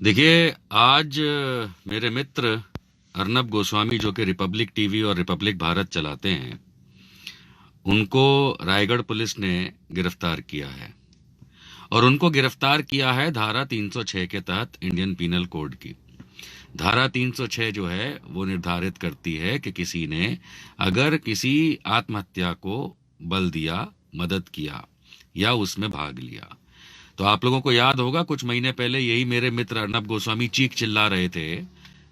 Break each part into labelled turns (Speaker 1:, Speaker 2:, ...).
Speaker 1: देखिए, आज मेरे मित्र अर्नब गोस्वामी जो कि रिपब्लिक टीवी और रिपब्लिक भारत चलाते हैं, उनको रायगढ़ पुलिस ने गिरफ्तार किया है। और उनको गिरफ्तार किया है धारा 306 के तहत इंडियन पीनल कोड की। धारा 306 जो है वो निर्धारित करती है कि किसी ने अगर किसी आत्महत्या को बल दिया, मदद किया या उसमें भाग लिया, तो आप लोगों को याद होगा कुछ महीने पहले यही मेरे मित्र अर्नब गोस्वामी चीख चिल्ला रहे थे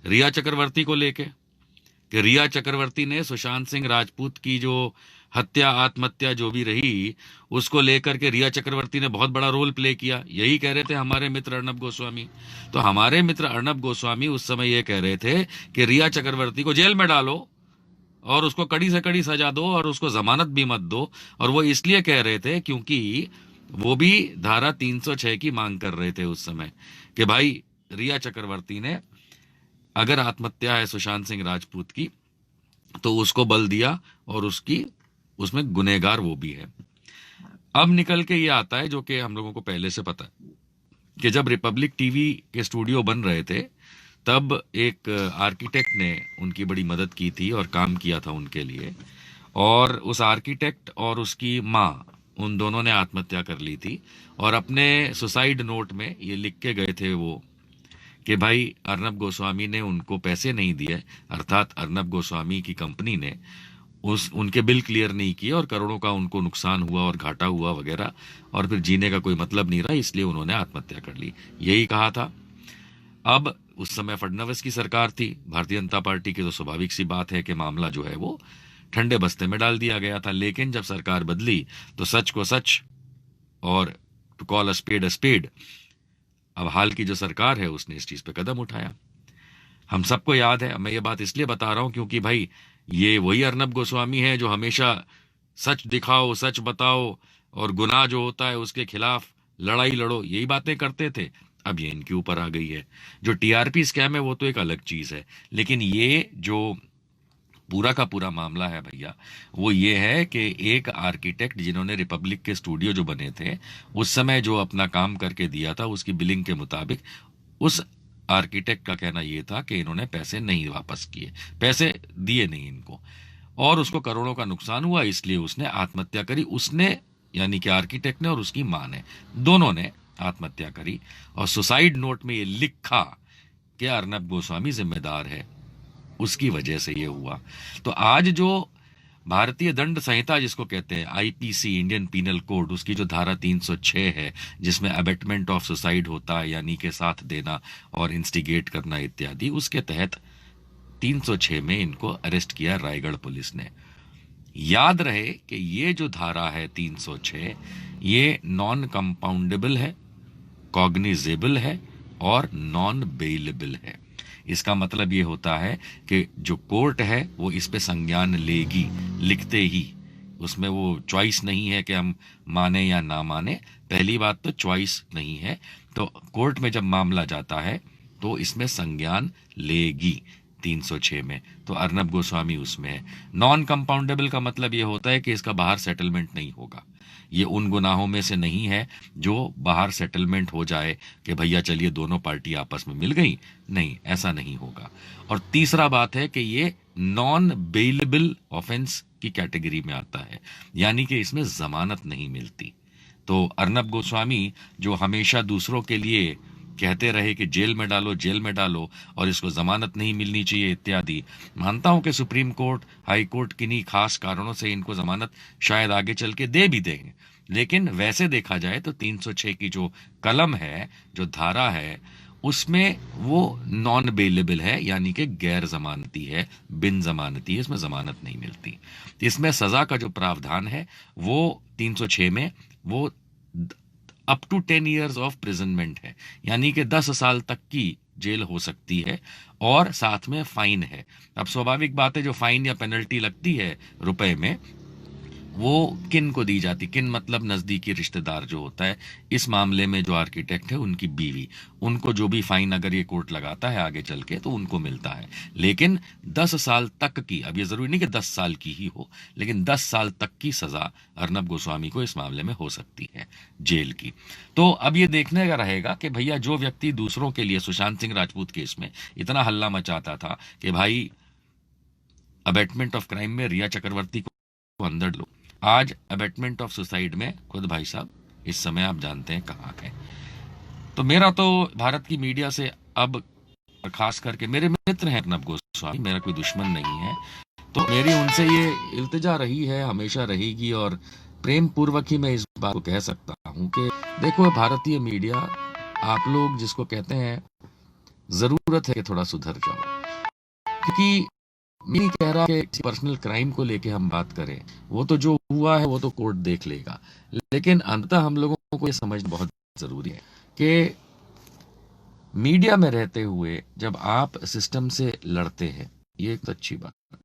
Speaker 1: रिया चक्रवर्ती को लेके कि रिया चक्रवर्ती ने सुशांत सिंह राजपूत की जो हत्या, आत्महत्या जो भी रही, उसको लेकर के रिया चक्रवर्ती ने बहुत बड़ा रोल प्ले किया। यही कह रहे थे हमारे मित्र अर्नब गोस्वामी। तो हमारे मित्र अर्नब गोस्वामी उस समय ये कह रहे थे कि रिया चक्रवर्ती को जेल में डालो और उसको कड़ी से कड़ी सजा दो और उसको जमानत भी मत दो। और वो इसलिए कह रहे थे क्योंकि वो भी धारा 306 की मांग कर रहे थे उस समय कि भाई रिया चक्रवर्ती ने अगर आत्महत्या है सुशांत सिंह राजपूत की तो उसको बल दिया और उसमें गुनहगार वो भी है। अब निकल के ये आता है जो कि हम लोगों को पहले से पता है कि जब रिपब्लिक टीवी के स्टूडियो बन रहे थे तब एक आर्किटेक्ट ने उनकी बड़ी मदद की थी और काम किया था उनके लिए। और उस आर्किटेक्ट और उसकी माँ, उन दोनों ने आत्महत्या कर ली थी और अपने सुसाइड नोट में ये लिख के गए थे वो कि भाई अर्नब गोस्वामी ने उनको पैसे नहीं दिए, अर्थात अर्नब गोस्वामी की कंपनी ने उनके बिल क्लियर नहीं किए और करोड़ों का उनको नुकसान हुआ और घाटा हुआ वगैरह, और फिर जीने का कोई मतलब नहीं रहा, इसलिए उन्होंने आत्महत्या कर ली। यही कहा था। अब उस समय फडणवीस की सरकार थी, भारतीय जनता पार्टी की, तो स्वाभाविक सी बात है कि मामला जो है वो ठंडे बस्ते में डाल दिया गया था। लेकिन जब सरकार बदली तो सच को सच और टू कॉल अ स्पेड, अब हाल की जो सरकार है उसने इस चीज पे कदम उठाया। हम सबको याद है। मैं ये बात इसलिए बता रहा हूं क्योंकि भाई ये वही अर्नब गोस्वामी है जो हमेशा सच दिखाओ, सच बताओ और गुनाह जो होता है उसके खिलाफ लड़ाई लड़ो, यही बातें करते थे। अब ये इनके ऊपर आ गई है। जो टीआरपी स्कैम है वो तो एक अलग चीज है, लेकिन ये जो पूरा का पूरा मामला है भैया, वो ये है कि एक आर्किटेक्ट जिन्होंने रिपब्लिक के स्टूडियो जो बने थे उस समय जो अपना काम करके दिया था उसकी बिलिंग के मुताबिक, उस आर्किटेक्ट का कहना यह था कि इन्होंने पैसे नहीं वापस किए, पैसे दिए नहीं इनको, और उसको करोड़ों का नुकसान हुआ, इसलिए उसने आत्महत्या करी। उसने यानी कि आर्किटेक्ट ने और उसकी मां ने, दोनों ने आत्महत्या करी और सुसाइड नोट में ये लिखा कि अर्नब गोस्वामी जिम्मेदार है, उसकी वजह से ये हुआ। तो आज जो भारतीय दंड संहिता जिसको कहते हैं आईपीसी, इंडियन पीनल कोड, उसकी जो धारा 306 है जिसमें अबेटमेंट ऑफ सुसाइड होता है, यानी कि साथ देना और इंस्टिगेट करना इत्यादि, उसके तहत 306 में इनको अरेस्ट किया रायगढ़ पुलिस ने। याद रहे कि ये जो धारा है 306, ये नॉन कंपाउंडेबल है, कॉग्निजेबल है और नॉन बेलेबल है। इसका मतलब ये होता है कि जो कोर्ट है वो इस पे संज्ञान लेगी लिखते ही। उसमें वो चॉइस नहीं है कि हम माने या ना माने, पहली बात तो चॉइस नहीं है। तो कोर्ट में जब मामला जाता है तो इसमें संज्ञान लेगी 306 में। तो अर्नब गोस्वामी उसमें है। नॉन कंपाउंडेबल का मतलब ये होता है कि इसका बाहर सेटलमेंट नहीं होगा। ये उन गुनाहों में से नहीं है जो बाहर सेटलमेंट हो जाए कि भैया चलिए दोनों पार्टी आपस में मिल गई, नहीं, ऐसा नहीं होगा। और तीसरा बात है कि ये नॉन बेलेबल ऑफेंस की कैटेगरी में आता है, यानी कि इसमें जमानत नहीं मिलती। तो अर्नब गोस्वामी जो हमेशा दूसरों के लिए कहते रहे कि जेल में डालो, जेल में डालो और इसको जमानत नहीं मिलनी चाहिए इत्यादि, मानता हूं कि सुप्रीम कोर्ट, हाई कोर्ट किन्हीं खास कारणों से इनको जमानत शायद आगे चल के दे भी देंगे, लेकिन वैसे देखा जाए तो 306 की जो कलम है, जो धारा है, उसमें वो नॉन बेलेबल है, यानी कि गैर जमानती है, बिन जमानती है, इसमें जमानत नहीं मिलती। इसमें सजा का जो प्रावधान है वो 306 में वो अप टू 10 ईयर्स ऑफ प्रिजनमेंट है, यानी कि 10 साल तक की जेल हो सकती है और साथ में फाइन है। अब स्वाभाविक बात है जो फाइन या पेनल्टी लगती है रुपए में, वो किन को दी जाती, किन मतलब नजदीकी रिश्तेदार जो होता है, इस मामले में जो आर्किटेक्ट है उनकी बीवी, उनको जो भी फाइन अगर ये कोर्ट लगाता है आगे चल के तो उनको मिलता है। लेकिन 10 साल तक की, अब ये जरूरी नहीं कि 10 साल की ही हो, लेकिन 10 साल तक की सजा अर्नब गोस्वामी को इस मामले में हो सकती है, जेल की। तो अब ये देखने का रहेगा कि भैया जो व्यक्ति दूसरों के लिए सुशांत सिंह राजपूत केस में इतना हल्ला मचाता था कि भाई अबेटमेंट ऑफ क्राइम में रिया चक्रवर्ती को अंदर लो, आज अबेटमेंट ऑफ सुसाइड में खुद भाई साहब इस समय आप जानते हैं कहाँ है। तो मेरा तो भारत की मीडिया से अब, खास करके मेरे मित्र हैं अर्नब गोस्वामी, मेरा कोई दुश्मन नहीं है, तो मेरी उनसे ये इल्तिजा रही है, हमेशा रहेगी, और प्रेम पूर्वक ही मैं इस बात को कह सकता हूँ कि देखो भारतीय मीडिया, आप लोग जिसको कहते हैं, जरूरत है कि थोड़ा सुधर जाओ। क्योंकि मैं नहीं कह रहा कि पर्सनल क्राइम को लेके हम बात करें, वो तो जो हुआ है वो तो कोर्ट देख लेगा, लेकिन अंततः हम लोगों को ये समझना बहुत जरूरी है कि मीडिया में रहते हुए जब आप सिस्टम से लड़ते हैं, ये एक अच्छी बात है।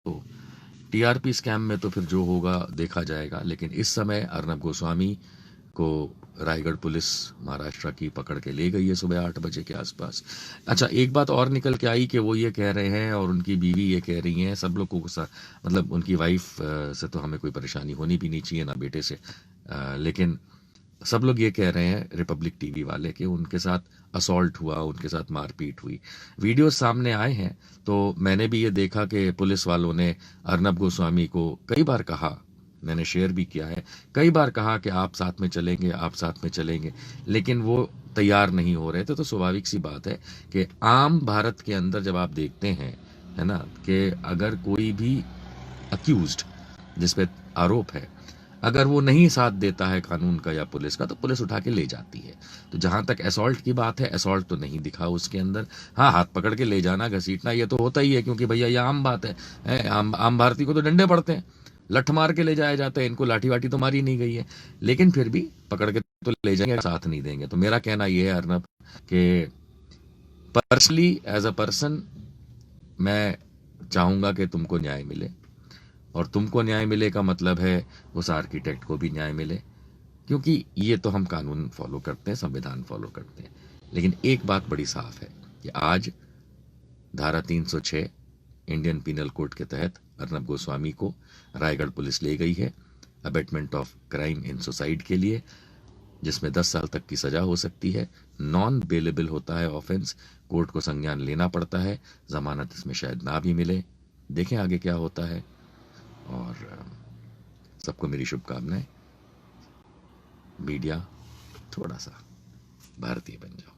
Speaker 1: तो टीआरपी स्कैम में तो फिर जो होगा देखा जाएगा, लेकिन इस समय अर्नब गोस्वामी को रायगढ़ पुलिस महाराष्ट्र की पकड़ के ले गई है सुबह 8 बजे के आसपास। अच्छा, एक बात और निकल के आई कि वो ये कह रहे हैं और उनकी बीवी ये कह रही हैं, सब लोग को मतलब उनकी वाइफ से तो हमें कोई परेशानी होनी भी नहीं चाहिए, ना बेटे से, लेकिन सब लोग ये कह रहे हैं रिपब्लिक टीवी वाले कि उनके साथ असॉल्ट हुआ, उनके साथ मारपीट हुई। वीडियो सामने आए हैं, तो मैंने भी ये देखा कि पुलिस वालों ने अर्नब गोस्वामी को कई बार कहा, मैंने शेयर भी किया है, कई बार कहा कि आप साथ में चलेंगे, आप साथ में चलेंगे, लेकिन वो तैयार नहीं हो रहे थे। तो स्वाभाविक सी बात है कि आम भारत के अंदर जब आप देखते हैं, है ना, कि अगर कोई भी अक्यूज्ड जिस पे आरोप है, अगर वो नहीं साथ देता है कानून का या पुलिस का, तो पुलिस उठा के ले जाती है। तो जहां तक असॉल्ट की बात है, असॉल्ट तो नहीं दिखा उसके अंदर। हाँ, हाथ पकड़ के ले जाना, घसीटना, ये तो होता ही है, क्योंकि भैया ये आम बात है, आम भारतीय को तो डंडे पड़ते हैं, लठ मार के ले जाया जाता है, इनको लाठी वाठी तो मारी नहीं गई है, लेकिन फिर भी पकड़ के तो ले जाएंगे, साथ नहीं देंगे। तो मेरा कहना यह है अर्नब कि पर्सनली एज अ पर्सन मैं चाहूंगा कि तुमको न्याय मिले, और तुमको न्याय मिले का मतलब है उस आर्किटेक्ट को भी न्याय मिले, क्योंकि ये तो हम कानून फॉलो करते हैं, संविधान फॉलो करते हैं। लेकिन एक बात बड़ी साफ है कि आज धारा 306 इंडियन पिनल कोड के तहत अर्नब गोस्वामी को रायगढ़ पुलिस ले गई है abetment of crime in suicide के लिए, जिसमें 10 साल तक की सजा हो सकती है। नॉन बेलेबल होता है ऑफेंस, कोर्ट को संज्ञान लेना पड़ता है, जमानत इसमें शायद ना भी मिले। देखें आगे क्या होता है, और सबको मेरी शुभकामनाएं। मीडिया थोड़ा सा भारतीय बन जाओ।